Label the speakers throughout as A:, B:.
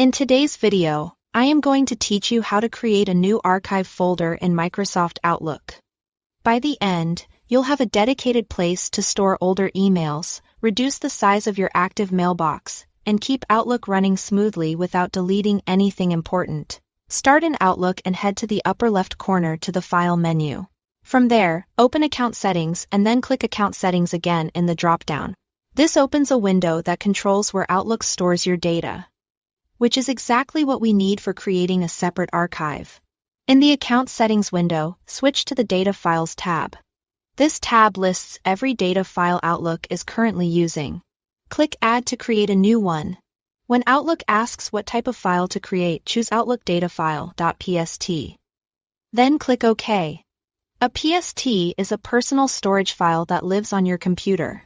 A: In today's video, I am going to teach you how to create a new archive folder in Microsoft Outlook. By the end, you'll have a dedicated place to store older emails, reduce the size of your active mailbox, and keep Outlook running smoothly without deleting anything important. Start in Outlook and head to the upper left corner to the File menu. From there, open Account Settings and then click Account Settings again in the drop-down. This opens a window that controls where Outlook stores your data, which is exactly what we need for creating a separate archive. In the Account Settings window, switch to the Data Files tab. This tab lists every data file Outlook is currently using. Click Add to create a new one. When Outlook asks what type of file to create, choose Outlook Data File.pst. Then click OK. A PST is a personal storage file that lives on your computer.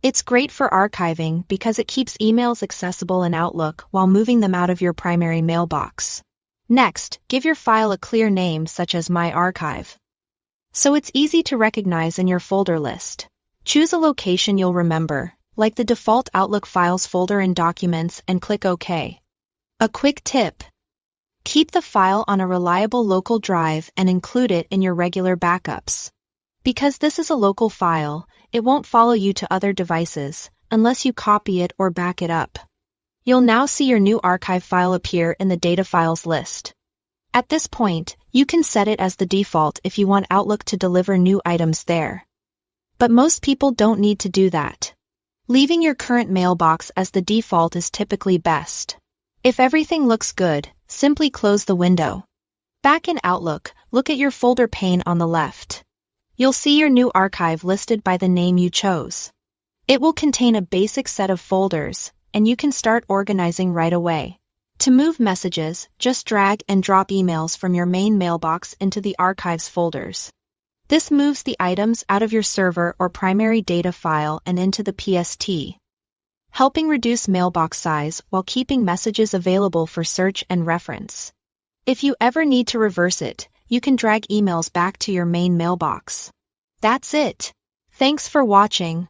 A: It's great for archiving because it keeps emails accessible in Outlook while moving them out of your primary mailbox. Next, give your file a clear name such as My Archive, so it's easy to recognize in your folder list. Choose a location you'll remember, like the default Outlook Files folder in Documents, and click OK. A quick tip: keep the file on a reliable local drive and include it in your regular backups. Because this is a local file, it won't follow you to other devices unless you copy it or back it up. You'll now see your new archive file appear in the Data Files list. At this point, you can set it as the default if you want Outlook to deliver new items there. But most people don't need to do that. Leaving your current mailbox as the default is typically best. If everything looks good, simply close the window. Back in Outlook, look at your folder pane on the left. You'll see your new archive listed by the name you chose. It will contain a basic set of folders, and you can start organizing right away. To move messages, just drag and drop emails from your main mailbox into the archives folders. This moves the items out of your server or primary data file and into the PST, helping reduce mailbox size while keeping messages available for search and reference. If you ever need to reverse it, you can drag emails back to your main mailbox. That's it. Thanks for watching.